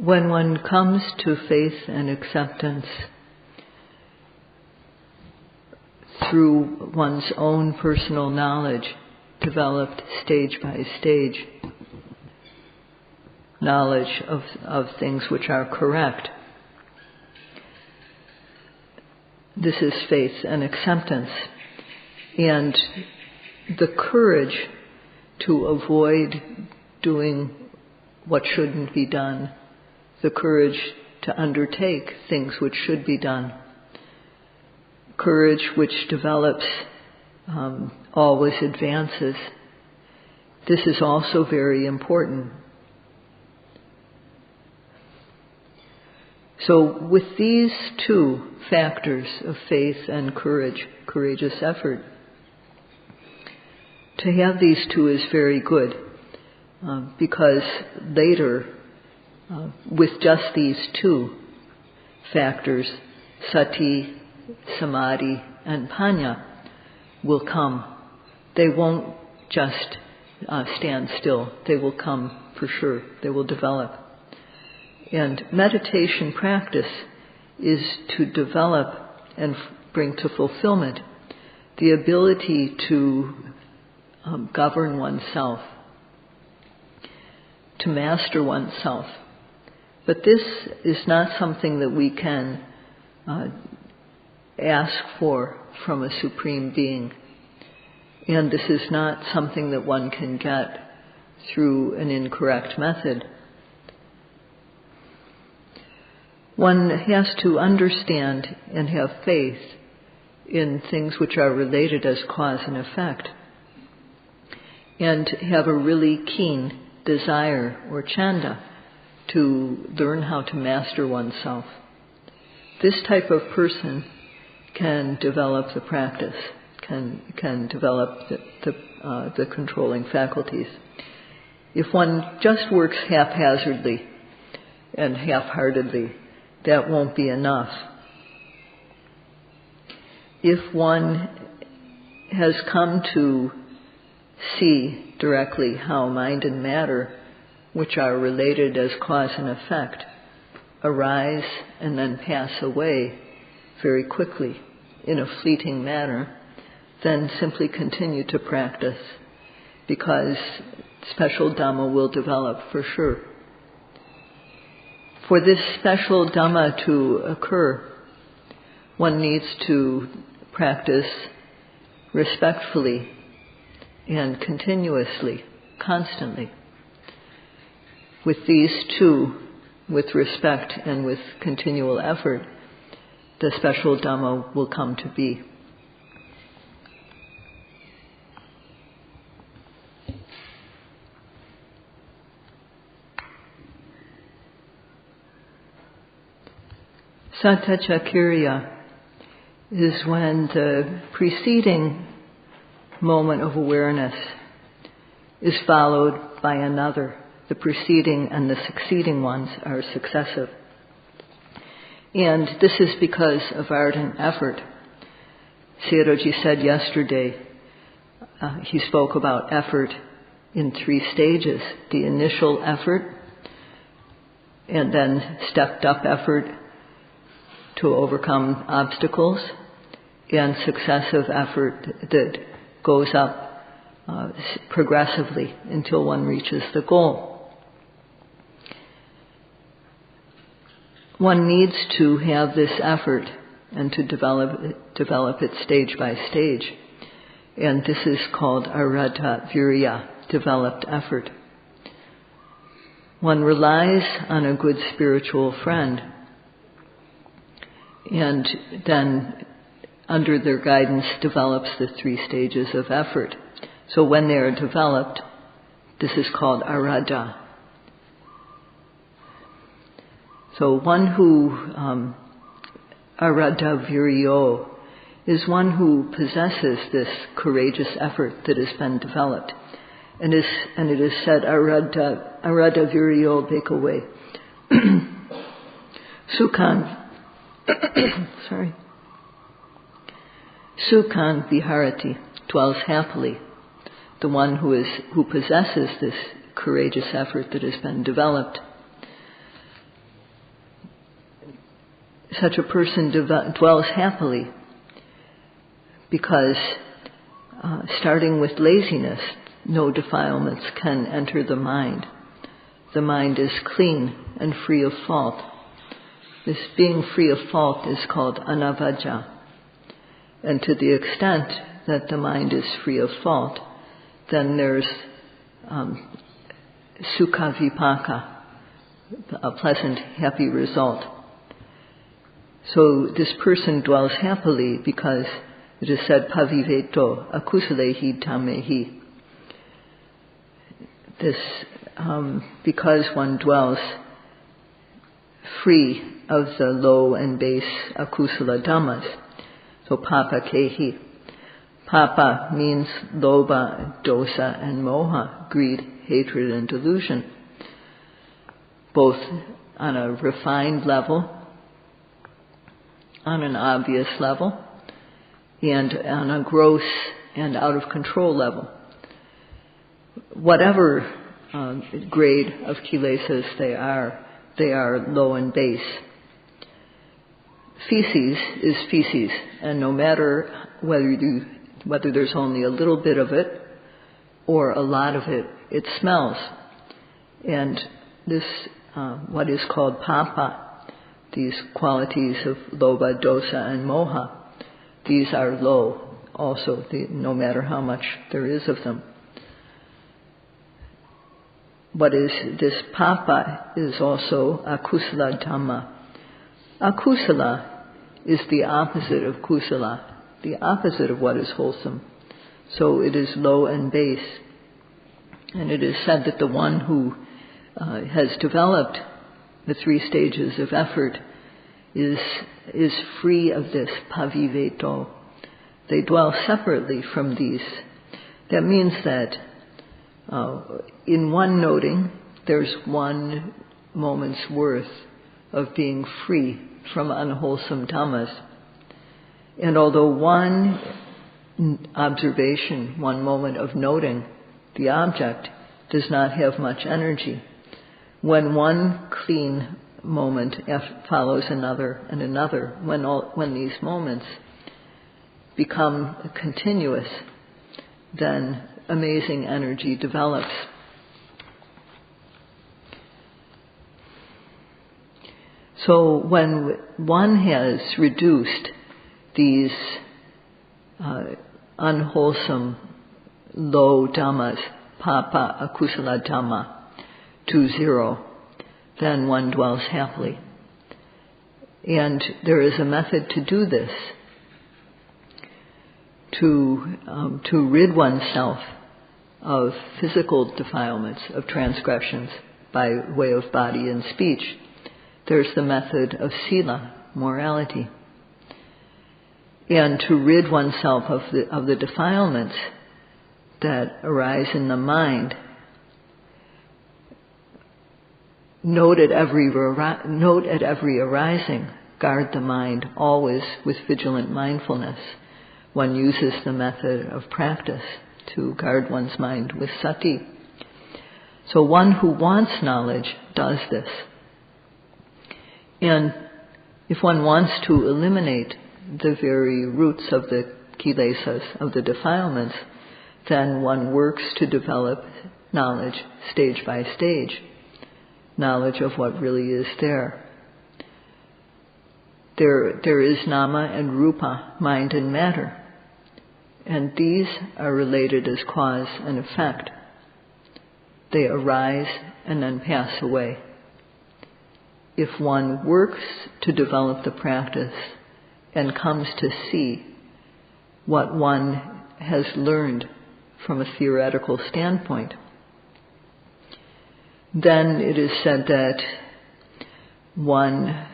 When one comes to faith and acceptance through one's own personal knowledge, developed stage by stage, knowledge of things which are correct, this is faith and acceptance. And the courage to avoid doing what shouldn't be done, the courage to undertake things which should be done, courage which develops, always advances. This is also very important. So with these two factors of faith and courage, courageous effort, to have these two is very good, because later, with just these two factors, sati, samadhi, and panya will come. They won't just stand still. They will come for sure. They will develop. And meditation practice is to develop and bring to fulfillment the ability to govern oneself, to master oneself. But this is not something that we can ask for from a supreme being. And this is not something that one can get through an incorrect method. One has to understand and have faith in things which are related as cause and effect, and have a really keen desire or chanda to learn how to master oneself. This type of person can develop the practice, can develop the controlling faculties. If one just works haphazardly and half-heartedly, that won't be enough. If one has come to see directly how mind and matter, which are related as cause and effect, arise and then pass away very quickly in a fleeting manner, then simply continue to practice, because special Dhamma will develop for sure. For this special Dhamma to occur, one needs to practice respectfully and continuously, constantly. With these two, with respect and with continual effort, the special Dhamma will come to be. Sattachakirya is when the preceding moment of awareness is followed by another. The preceding and the succeeding ones are successive. And this is because of ardent effort. Sayadaw said yesterday, he spoke about effort in 3 stages. The initial effort, and then stepped up effort to overcome obstacles, and successive effort that goes up progressively until one reaches the goal. One needs to have this effort and to develop it stage by stage. And this is called arata virya, developed effort. One relies on a good spiritual friend, and then under their guidance develops the 3 stages of effort. So when they are developed, this is called arada. So one who, arada viryo, is one who possesses this courageous effort that has been developed. And it is said, arada viryo bhikkhave, sukhan, sukhan viharati, dwells happily. The one who possesses this courageous effort that has been developed. such a person dwells happily because starting with laziness, no defilements can enter the mind. The mind is clean and free of fault. This being free of fault is called anavajja. And to the extent that the mind is free of fault, then there's sukha vipaka, a pleasant, happy result. So this person dwells happily because it is said, paviveto akusalehi dhamehi. This, because one dwells free of the low and base akusala dhammas. So papa kehi. Papa means lobha, dosa, and moha, greed, hatred, and delusion, both on a refined level, on an obvious level, and on a gross and out of control level. Whatever grade of kilesas they are low and base. Feces is feces, and no matter whether there's only a little bit of it or a lot of it, it smells. And this, what is called papa, these qualities of lobha, dosa, and moha, these are low also, no matter how much there is of them. What is this papa is also akusala dhamma. Akusala is the opposite of kusala, the opposite of what is wholesome. So it is low and base. And it is said that the one who has developed the 3 stages of effort is free of this paviveto. They dwell separately from these. That means that in one noting, there's 1 moment's worth of being free from unwholesome dhammas. And although 1 observation, 1 moment of noting the object does not have much energy, when 1 clean moment follows another and another, when these moments become continuous, then amazing energy develops. So when one has reduced these unwholesome low dhammas, papa, akusala dhamma, to 0, then one dwells happily. And there is a method to do this, to rid oneself of physical defilements, of transgressions by way of body and speech. There's the method of sila, morality. And to rid oneself of the defilements that arise in the mind, note at every arising, guard the mind always with vigilant mindfulness. One uses the method of practice to guard one's mind with sati. So one who wants knowledge does this. And if one wants to eliminate the very roots of the kilesas, of the defilements, then one works to develop knowledge stage by stage, knowledge of what really is there. There is nama and rupa, mind and matter, and these are related as cause and effect. They arise and then pass away. If one works to develop the practice and comes to see what one has learned from a theoretical standpoint, then it is said that one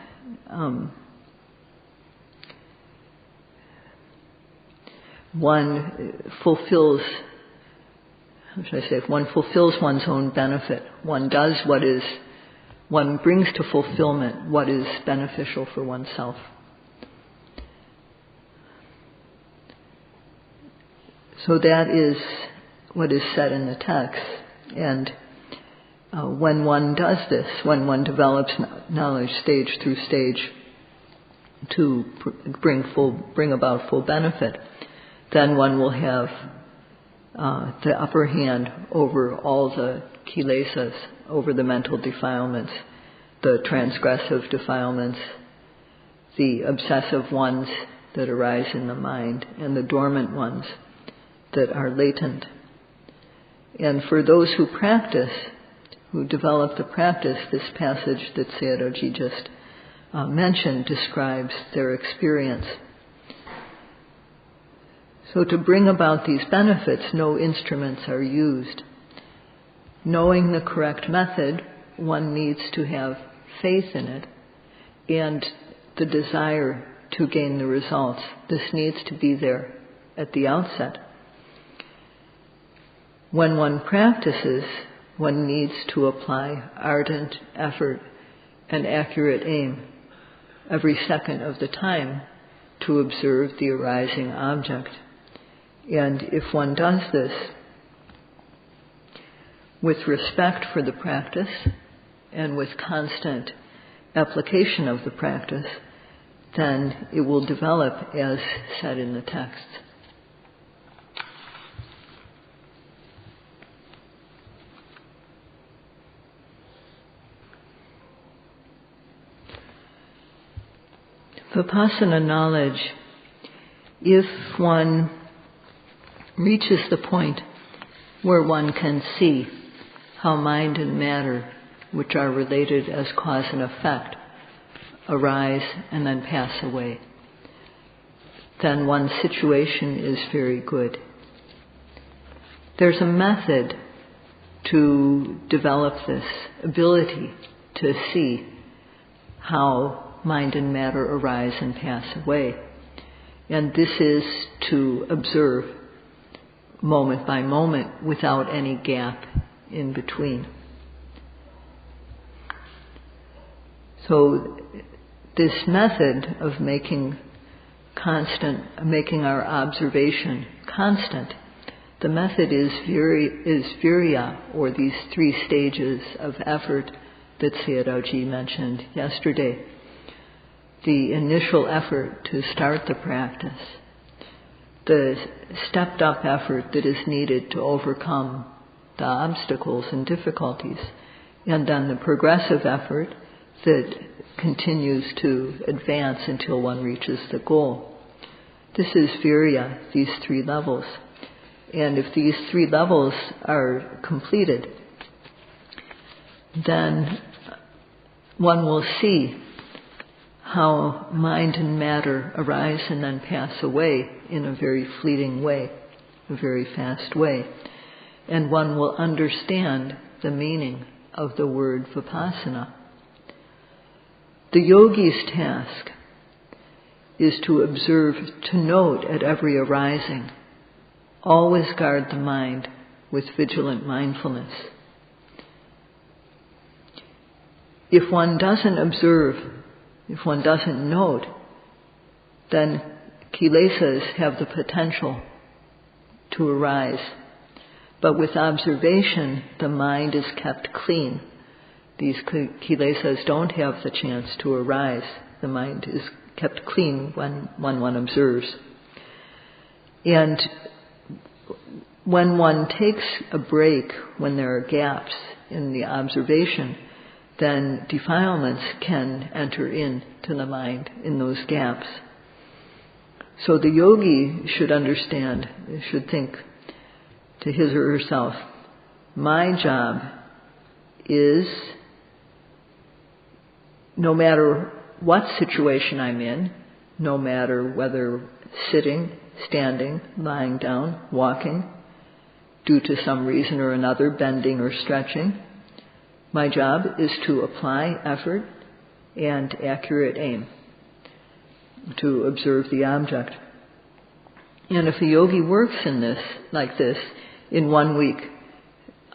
fulfills, how should I say, one fulfills one's own benefit. One does one brings to fulfillment what is beneficial for oneself. So that is what is said in the text. And when one does this, when one develops knowledge stage through stage, to bring about full benefit, then one will have the upper hand over all the kilesas, over the mental defilements, the transgressive defilements, the obsessive ones that arise in the mind, and the dormant ones that are latent. And for those who practice, who develop the practice, this passage that Sayadaw just mentioned describes their experience. So to bring about these benefits, no instruments are used. Knowing the correct method, one needs to have faith in it and the desire to gain the results. This needs to be there at the outset. When one practices, one needs to apply ardent effort and accurate aim every second of the time to observe the arising object. And if one does this with respect for the practice and with constant application of the practice, then it will develop as said in the text. Vipassana knowledge, if one reaches the point where one can see how mind and matter, which are related as cause and effect, arise and then pass away, then one's situation is very good. There's a method to develop this ability to see how mind and matter arise and pass away. And this is to observe moment by moment without any gap in between. So this method of making our observation constant, the method is virya, or these 3 stages of effort that Sayadaw mentioned yesterday. The initial effort to start the practice, the stepped up effort that is needed to overcome the obstacles and difficulties, and then the progressive effort that continues to advance until one reaches the goal. This is virya, these 3 levels. And if these 3 levels are completed, then one will see how mind and matter arise and then pass away in a very fleeting way, a very fast way. And one will understand the meaning of the word Vipassana. The yogi's task is to observe, to note at every arising. Always guard the mind with vigilant mindfulness. If one doesn't observe, if one doesn't note, then kilesas have the potential to arise. But with observation, the mind is kept clean. These kilesas don't have the chance to arise. The mind is kept clean when one observes. And when one takes a break, when there are gaps in the observation, then defilements can enter into the mind in those gaps. So the yogi should understand, should think to his or herself, my job is, no matter what situation I'm in, no matter whether sitting, standing, lying down, walking, due to some reason or another, bending or stretching, my job is to apply effort and accurate aim to observe the object. And if a yogi works in this, like this, in 1 week,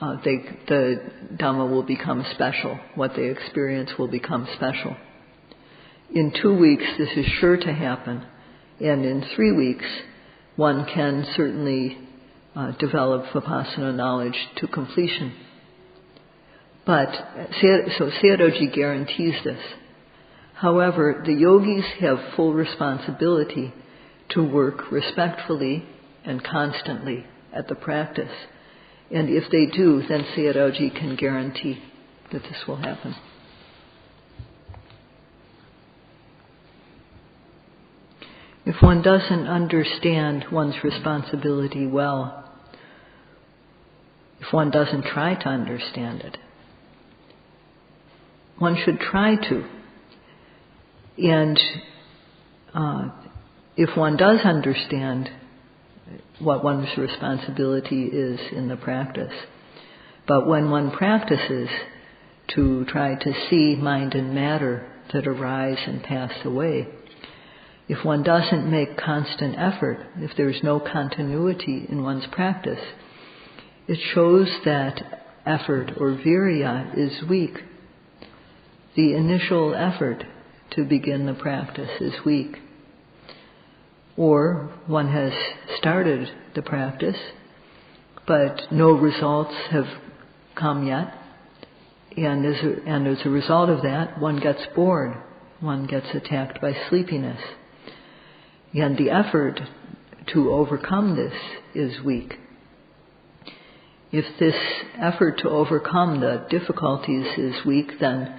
the Dhamma will become special. What they experience will become special. In 2 weeks, this is sure to happen. And in 3 weeks, one can certainly develop Vipassana knowledge to completion. But, so Sayadaw guarantees this. However, the yogis have full responsibility to work respectfully and constantly at the practice. And if they do, then Sayadaw can guarantee that this will happen. If one doesn't understand one's responsibility well, if one doesn't try to understand it, one should try to. And if one does understand what one's responsibility is in the practice, but when one practices to try to see mind and matter that arise and pass away, if one doesn't make constant effort, if there's no continuity in one's practice, it shows that effort or virya is weak. The initial effort to begin the practice is weak. Or one has started the practice, but no results have come yet, and as a result of that, one gets bored, one gets attacked by sleepiness. And the effort to overcome this is weak. If this effort to overcome the difficulties is weak, then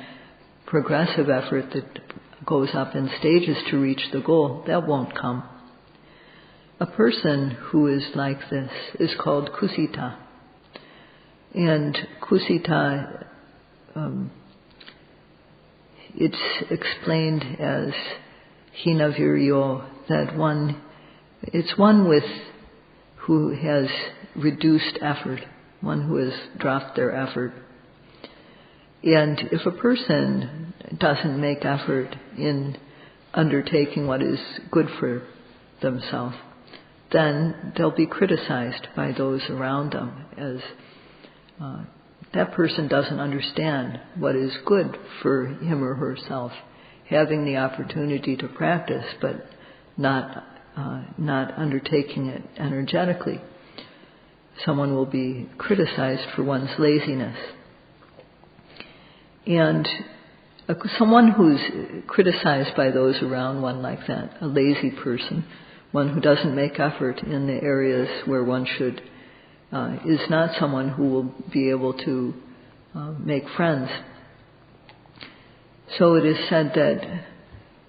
progressive effort that goes up in stages to reach the goal, that won't come. A person who is like this is called kusita. And kusita, it's explained as hinaviryo, that it's one who has reduced effort, one who has dropped their effort. And if a person doesn't make effort in undertaking what is good for themselves, then they'll be criticized by those around them as that person doesn't understand what is good for him or herself, having the opportunity to practice but not undertaking it energetically. Someone will be criticized for one's laziness. And someone who's criticized by those around one like that, a lazy person, one who doesn't make effort in the areas where one should, is not someone who will be able to make friends. So it is said that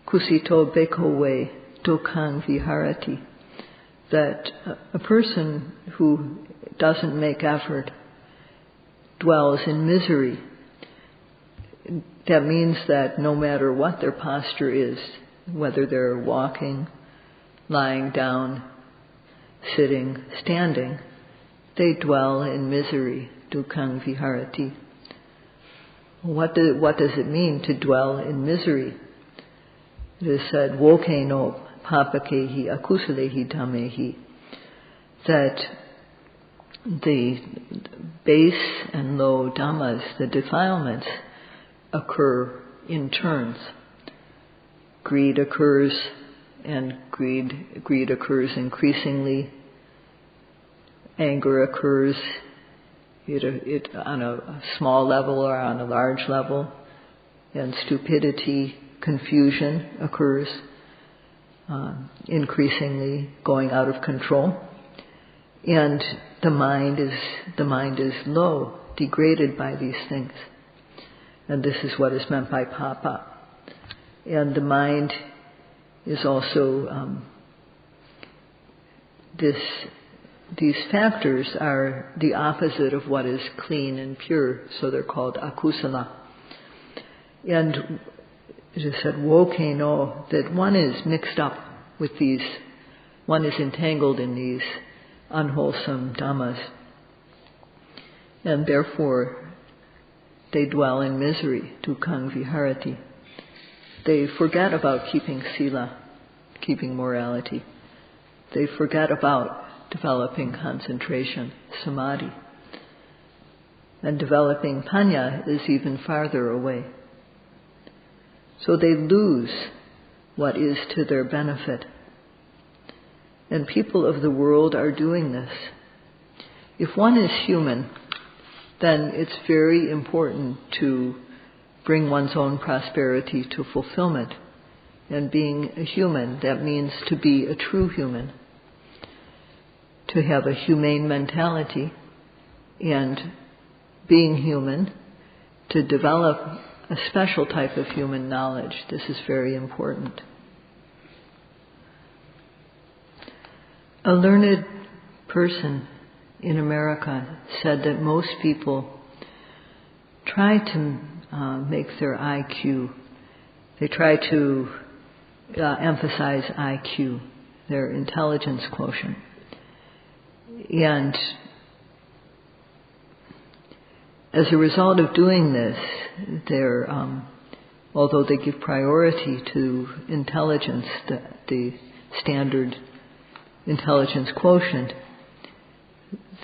kusito bhikkhave dukkhaṃ viharati, that a person who doesn't make effort dwells in misery. That means that no matter what their posture is, whether they're walking, lying down, sitting, standing, they dwell in misery, dukkhaṃ viharati. What does it mean to dwell in misery? It is said, vokeno papakehi akusalehi dhammehi, that the base and low dhammas, the defilements, occur in turns. Greed occurs, and greed occurs increasingly. Anger occurs, it on a small level or on a large level, and stupidity, confusion occurs, increasingly going out of control. And the mind is low, degraded by these things. And this is what is meant by papa. And the mind is also these factors are the opposite of what is clean and pure, so they're called akusala. And it is said, wokeno, that one is mixed up with these, one is entangled in these unwholesome dhammas. And therefore, they dwell in misery, dukkhaṃ viharati. They forget about keeping sila, keeping morality. They forget about developing concentration, samadhi. And developing paññā is even farther away. So they lose what is to their benefit. And people of the world are doing this. If one is human, then it's very important to bring one's own prosperity to fulfillment. And being a human, that means to be a true human, to have a humane mentality, and being human, to develop a special type of human knowledge. This is very important. A learned person in America said that most people try to make their IQ, they try to emphasize IQ, their intelligence quotient. And as a result of doing this, they're, although they give priority to intelligence, the standard intelligence quotient,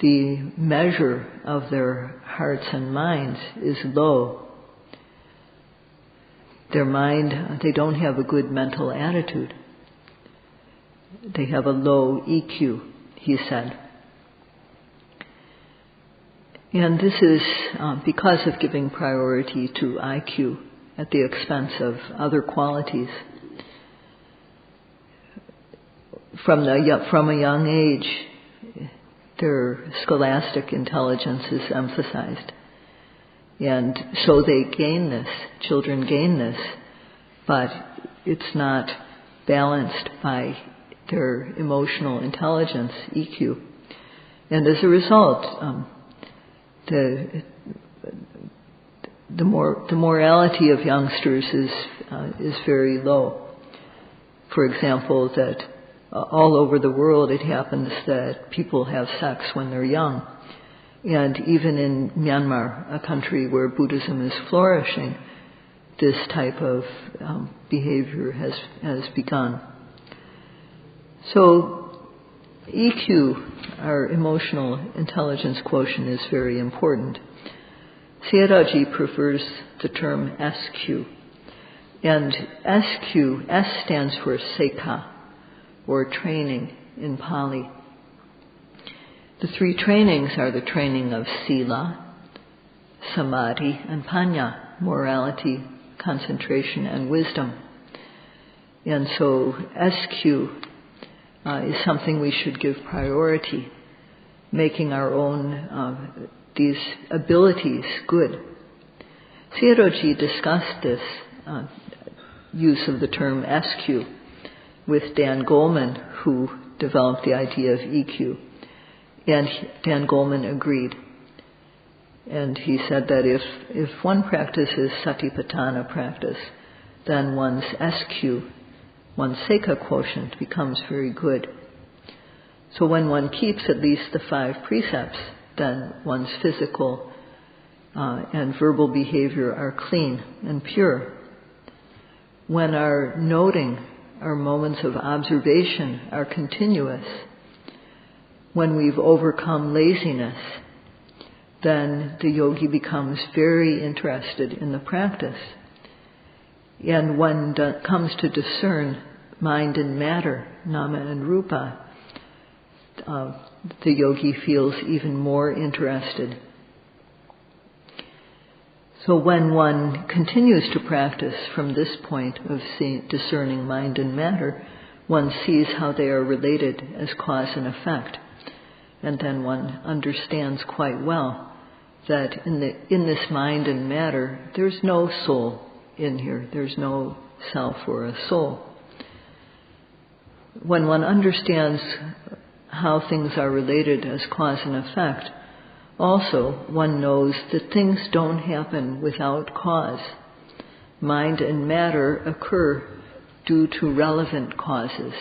the measure of their hearts and minds is low. Their mind, they don't have a good mental attitude. They have a low EQ, he said. And this is because of giving priority to IQ at the expense of other qualities. From a young age, their scholastic intelligence is emphasized. And so they gain this, children gain this, but it's not balanced by their emotional intelligence, EQ. And as a result, the morality of youngsters is very low. For example, that all over the world it happens that people have sex when they're young. And even in Myanmar, a country where Buddhism is flourishing, this type of behavior has begun. So EQ, our emotional intelligence quotient, is very important. Sayadaw prefers the term SQ. And SQ, S stands for Sekha, or training in Pali. The three trainings are the training of Sila, Samadhi, and Panya, morality, concentration, and wisdom. And so SQ is something we should give priority, making our own these abilities good. Sayadaw discussed this use of the term SQ with Dan Goleman, who developed the idea of EQ. And Dan Goleman agreed. And he said that if one practices Satipatthana practice, then one's SQ, one's Sekha quotient, becomes very good. So when one keeps at least the 5 precepts, then one's physical and verbal behavior are clean and pure. When our noting, our moments of observation are continuous, when we've overcome laziness, then the yogi becomes very interested in the practice. And when it comes to discern mind and matter, nama and rupa, the yogi feels even more interested. So when one continues to practice from this point of discerning mind and matter, one sees how they are related as cause and effect. And then one understands quite well that in this mind and matter, there's no soul in here. There's no self or a soul. When one understands how things are related as cause and effect, also one knows that things don't happen without cause. Mind and matter occur due to relevant causes.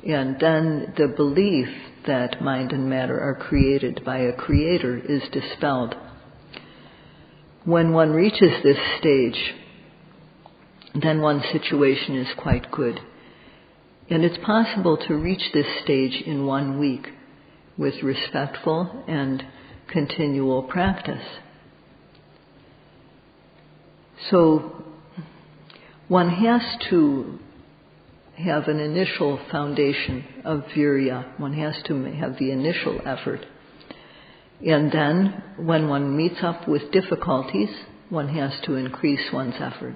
And then the belief that mind and matter are created by a creator is dispelled. When one reaches this stage, then one's situation is quite good. And it's possible to reach this stage in 1 week with respectful and continual practice. So one has to have an initial foundation of virya. One has to have the initial effort. And then when one meets up with difficulties, one has to increase one's effort.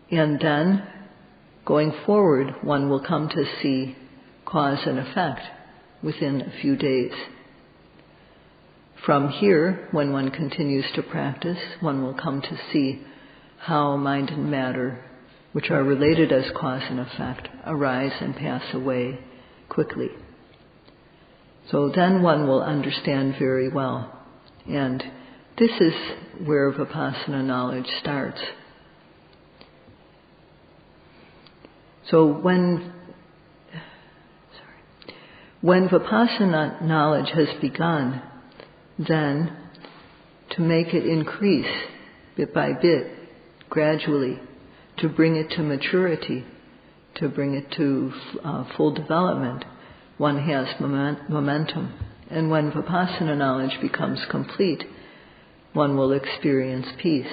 And then, going forward, one will come to see cause and effect within a few days. From here, when one continues to practice, one will come to see how mind and matter, which are related as cause and effect, arise and pass away quickly. So then one will understand very well. And this is where Vipassana knowledge starts. So when Vipassana knowledge has begun, then to make it increase bit by bit, gradually, to bring it to maturity, to bring it to full development, one has momentum. And when Vipassana knowledge becomes complete, one will experience peace.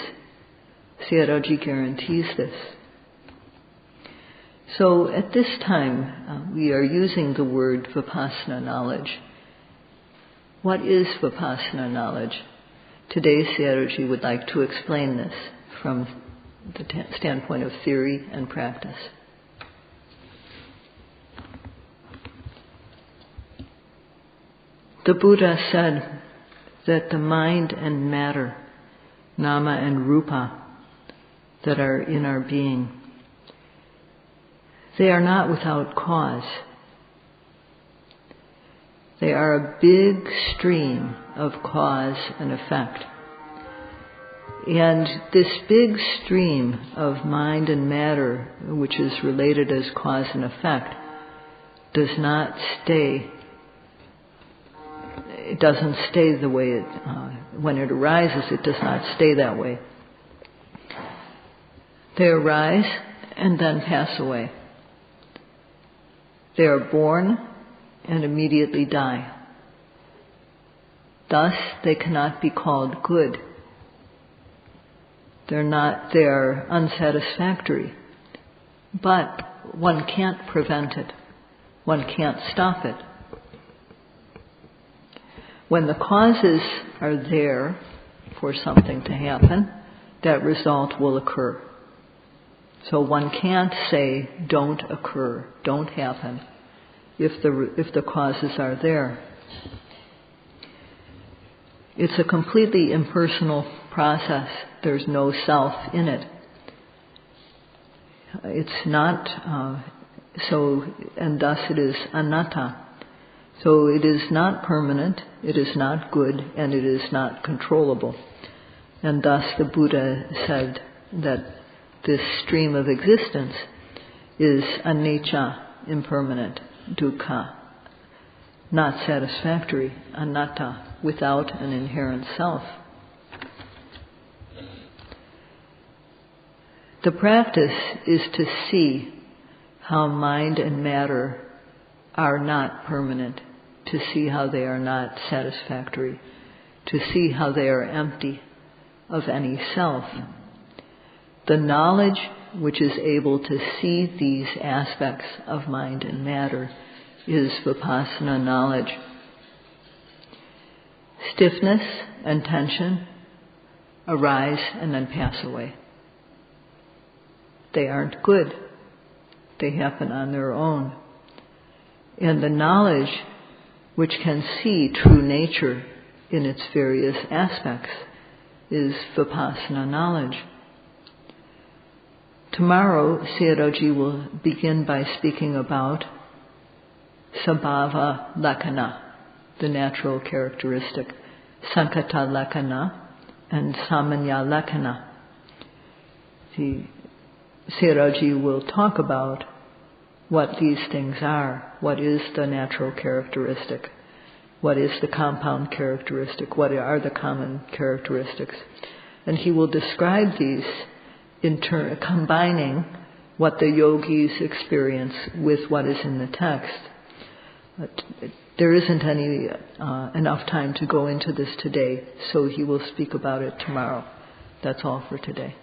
Sayadaw guarantees this. So at this time, we are using the word Vipassana knowledge. What is Vipassana knowledge? Today, Sayadaw would like to explain this from the standpoint of theory and practice. The Buddha said that the mind and matter, nama and rupa, that are in our being, they are not without cause. They are a big stream of cause and effect. And this big stream of mind and matter, which is related as cause and effect, does not stay. It doesn't stay the way it, when it arises, it does not stay that way. They arise and then pass away. They are born and immediately die. Thus, they cannot be called good. They are unsatisfactory. But one can't prevent it. One can't stop it. When the causes are there for something to happen, that result will occur. So one can't say, don't occur, don't happen, if the causes are there. It's a completely impersonal process. There's no self in it. It's not, and thus it is anatta. So it is not permanent, it is not good, and it is not controllable. And thus the Buddha said that this stream of existence is anicca, impermanent, dukkha, not satisfactory, anatta, without an inherent self. The practice is to see how mind and matter are not permanent, to see how they are not satisfactory, to see how they are empty of any self. The knowledge which is able to see these aspects of mind and matter is Vipassana knowledge. Stiffness and tension arise and then pass away. They aren't good. They happen on their own. And the knowledge which can see true nature in its various aspects is Vipassana knowledge. Tomorrow, Sayadaw will begin by speaking about Sabhava Lakkhana, the natural characteristic, Sankata Lakkhana, and Samanya Lakkhana. Sayadaw will talk about what these things are. What is the natural characteristic? What is the compound characteristic? What are the common characteristics? And he will describe these combining what the yogis experience with what is in the text. But there isn't enough time to go into this today, so he will speak about it tomorrow. That's all for today.